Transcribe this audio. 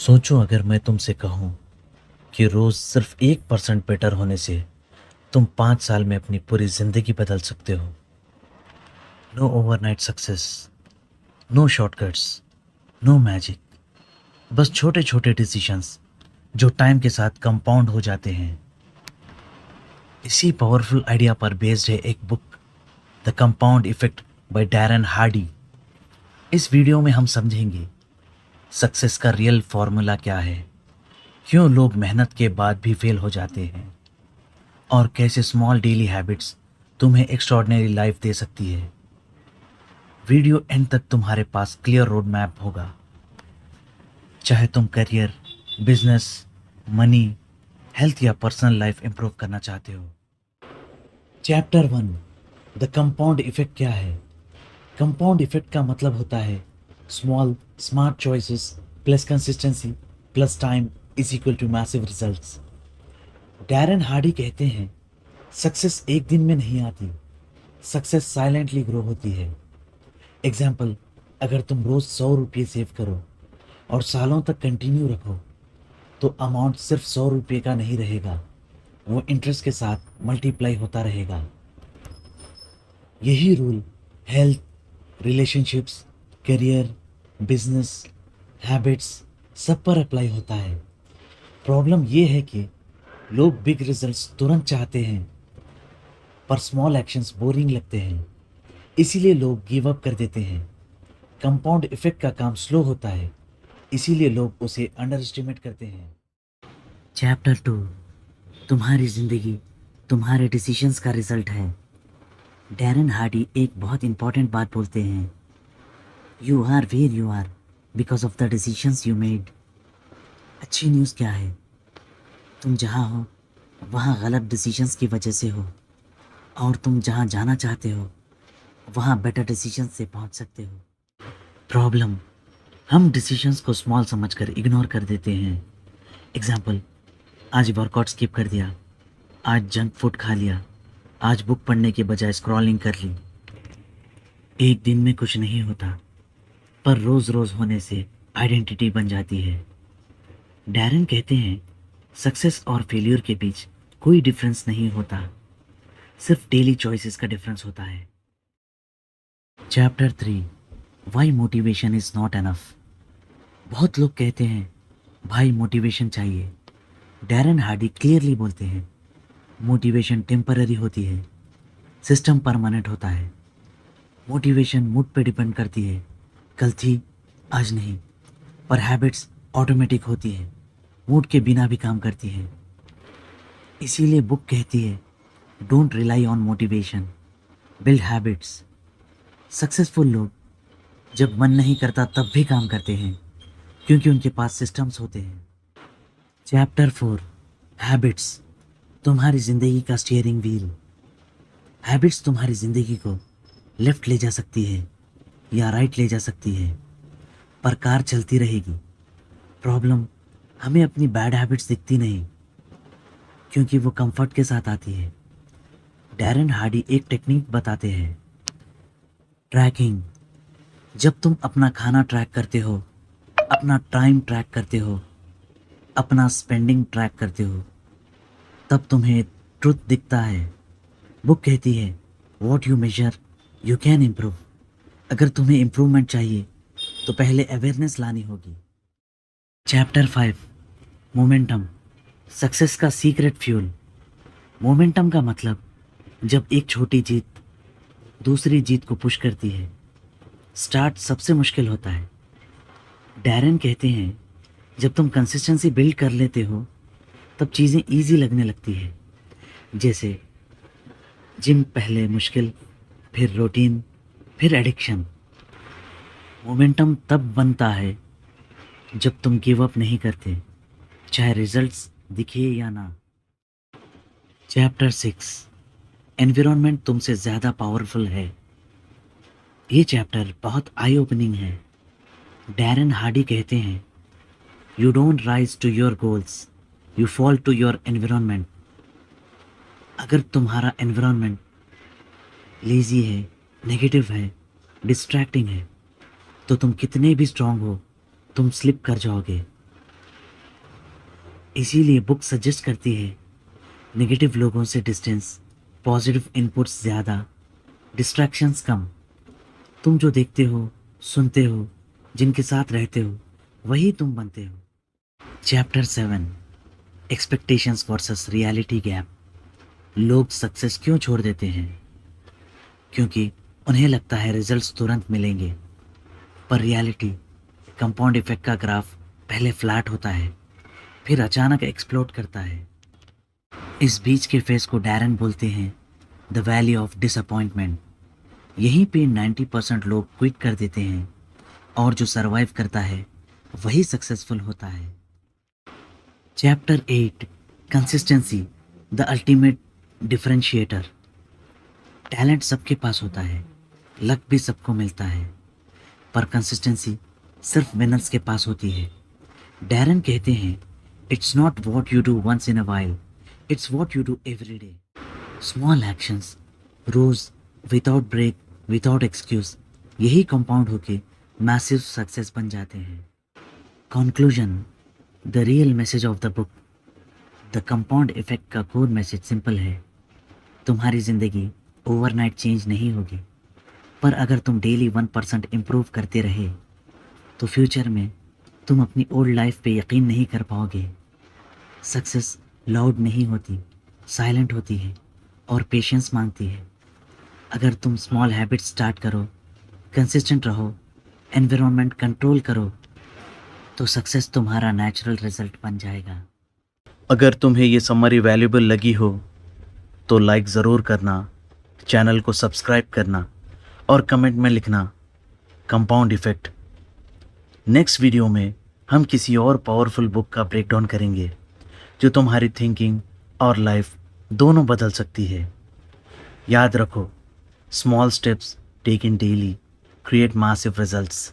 सोचो अगर मैं तुमसे कहूं कि रोज सिर्फ 1% बेटर होने से तुम 5 साल में अपनी पूरी जिंदगी बदल सकते हो। No overnight success, no shortcuts, no magic, बस छोटे छोटे डिसीजंस जो टाइम के साथ कंपाउंड हो जाते हैं। इसी पावरफुल आइडिया पर बेस्ड है एक book, the compound effect bye Darren Hardy. इस वीडियो में हम समझेंगे सक्सेस का रियल फॉर्मूला क्या है, क्यों लोग मेहनत के बाद भी फेल हो जाते हैं, और कैसे स्मॉल डेली हैबिट्स तुम्हें एक्स्ट्रॉर्डिनरी लाइफ दे सकती है। वीडियो एंड तक तुम्हारे पास क्लियर रोड मैप होगा, चाहे तुम करियर, बिजनेस, मनी, हेल्थ या पर्सनल लाइफ इंप्रूव करना चाहते हो। चैप्टर 1, द कंपाउंड इफेक्ट क्या है। कंपाउंड इफेक्ट का मतलब होता है small smart choices plus consistency plus time is equal to massive results. Darren Hardy कहते हैं सक्सेस एक दिन में नहीं आती, सक्सेस साइलेंटली ग्रो होती है। एग्जाम्पल, अगर तुम रोज 100 रुपये सेव करो और सालों तक कंटिन्यू रखो तो अमाउंट सिर्फ 100 रुपये का नहीं रहेगा, वो इंटरेस्ट के साथ मल्टीप्लाई होता रहेगा। यही rule health, relationships, career, business, habits सब पर अप्लाई होता है। प्रॉब्लम ये है कि लोग बिग रिजल्ट्स तुरंत चाहते हैं पर स्मॉल एक्शंस बोरिंग लगते हैं, इसीलिए लोग गिव अप कर देते हैं। कंपाउंड इफेक्ट का काम स्लो होता है, इसीलिए लोग उसे अंडर एस्टिमेट करते हैं। चैप्टर 2, तुम्हारी जिंदगी तुम्हारे डिसीजंस का रिजल्ट है। डैरन हार्डी एक बहुत इंपॉर्टेंट बात बोलते हैं, you are where you are because of the decisions you made. अच्छी न्यूज़ क्या है, तुम जहाँ हो वहाँ गलत डिसीजंस की वजह से हो, और तुम जहाँ जाना चाहते हो वहाँ बेटर डिसीजंस से पहुँच सकते हो। प्रॉब्लम, हम डिसीजंस को स्मॉल समझकर इग्नोर कर देते हैं। एग्जाम्पल, आज वर्कआउट स्किप कर दिया, आज जंक फूड खा लिया, आज बुक पढ़ने के बजाय स्क्रॉलिंग कर ली। एक दिन में कुछ नहीं होता, पर रोज रोज होने से आइडेंटिटी बन जाती है। डैरन कहते हैं सक्सेस और फेलियर के बीच कोई डिफरेंस नहीं होता, सिर्फ डेली चॉइसेस का डिफरेंस होता है। Chapter 3, why motivation is not enough. बहुत लोग कहते हैं भाई मोटिवेशन चाहिए। डैरन हार्डी क्लियरली बोलते हैं मोटिवेशन टेम्पररी होती है, सिस्टम परमानेंट होता है। मोटिवेशन मूड पे डिपेंड करती है, कल थी आज नहीं, पर हैबिट्स ऑटोमेटिक होती है, मूड के बिना भी काम करती है। इसीलिए बुक कहती है don't rely on motivation, build habits. Successful लोग जब मन नहीं करता तब भी काम करते हैं, क्योंकि उनके पास सिस्टम्स होते हैं। चैप्टर 4, हैबिट्स तुम्हारी ज़िंदगी का स्टीयरिंग व्हील। हैबिट्स तुम्हारी ज़िंदगी को लेफ्ट ले जा सकती है या राइट ले जा सकती है, पर कार चलती रहेगी। प्रॉब्लम, हमें अपनी बैड हैबिट्स दिखती नहीं, क्योंकि वो कंफर्ट के साथ आती है। डैरन हार्डी एक टेक्निक बताते हैं, ट्रैकिंग। जब तुम अपना खाना ट्रैक करते हो, अपना टाइम ट्रैक करते हो, अपना स्पेंडिंग ट्रैक करते हो, तब तुम्हें ट्रुथ दिखता है। बुक कहती है what you measure you can improve. अगर तुम्हें इम्प्रूवमेंट चाहिए तो पहले अवेयरनेस लानी होगी। चैप्टर 5, मोमेंटम सक्सेस का सीक्रेट फ्यूल। मोमेंटम का मतलब जब एक छोटी जीत दूसरी जीत को पुश करती है। स्टार्ट सबसे मुश्किल होता है। डैरन कहते हैं जब तुम कंसिस्टेंसी बिल्ड कर लेते हो तब चीज़ें ईजी लगने लगती है। जैसे जिम पहले मुश्किल, फिर रूटीन, फिर एडिक्शन। मोमेंटम तब बनता है जब तुम गिव अप नहीं करते, चाहे रिजल्ट्स दिखे या ना। चैप्टर 6, एनवायरनमेंट तुमसे ज़्यादा पावरफुल है। ये चैप्टर बहुत आई ओपनिंग है। डैरन हार्डी कहते हैं you don't rise to your goals, you fall to your environment. अगर तुम्हारा एनवायरनमेंट लेजी है, नेगेटिव है, डिस्ट्रैक्टिंग है, तो तुम कितने भी स्ट्रांग हो तुम स्लिप कर जाओगे। इसीलिए बुक सजेस्ट करती है नेगेटिव लोगों से डिस्टेंस, पॉजिटिव इनपुट्स ज़्यादा, डिस्ट्रैक्शंस कम। तुम जो देखते हो, सुनते हो, जिनके साथ रहते हो, वही तुम बनते हो। Chapter 7, expectations versus reality gap. लोग सक्सेस क्यों छोड़ देते हैं? क्योंकि उन्हें लगता है रिजल्ट्स तुरंत मिलेंगे, पर रियलिटी, कंपाउंड इफेक्ट का ग्राफ पहले फ्लैट होता है, फिर अचानक एक्सप्लोड करता है। इस बीच के फेज को डैरन बोलते हैं द वैली ऑफ डिसअपॉइंटमेंट। यहीं पे 90% लोग क्विट कर देते हैं और जो सरवाइव करता है वही सक्सेसफुल होता है। Chapter 8, consistency, the ultimate differentiator. Talent सबके पास होता है, लक भी सबको मिलता है, पर कंसिस्टेंसी सिर्फ विनर्स के पास होती है। डैरन कहते हैं it's not what you do once in a while, it's what you do every day. Small actions, रोज, विदाउट ब्रेक, विदाउट एक्सक्यूज, यही कंपाउंड होके मैसिव सक्सेस बन जाते हैं। Conclusion, the real message of the book, the compound effect का core message simple है। तुम्हारी ज़िंदगी ओवरनाइट चेंज नहीं होगी, पर अगर तुम डेली 1% इम्प्रूव करते रहे तो फ्यूचर में तुम अपनी ओल्ड लाइफ पे यकीन नहीं कर पाओगे। सक्सेस लाउड नहीं होती, साइलेंट होती है और पेशेंस मांगती है। अगर तुम स्मॉल हैबिट्स स्टार्ट करो, कंसिस्टेंट रहो, एनवायरनमेंट कंट्रोल करो, तो सक्सेस तुम्हारा नेचुरल रिजल्ट बन जाएगा। अगर तुम्हें ये समरी वैल्यूबल लगी हो तो लाइक ज़रूर करना, चैनल को सब्सक्राइब करना और कमेंट में लिखना कंपाउंड इफ़ेक्ट। नेक्स्ट वीडियो में हम किसी और पावरफुल बुक का ब्रेकडाउन करेंगे जो तुम्हारी थिंकिंग और लाइफ दोनों बदल सकती है। याद रखो, small steps taken daily create massive results.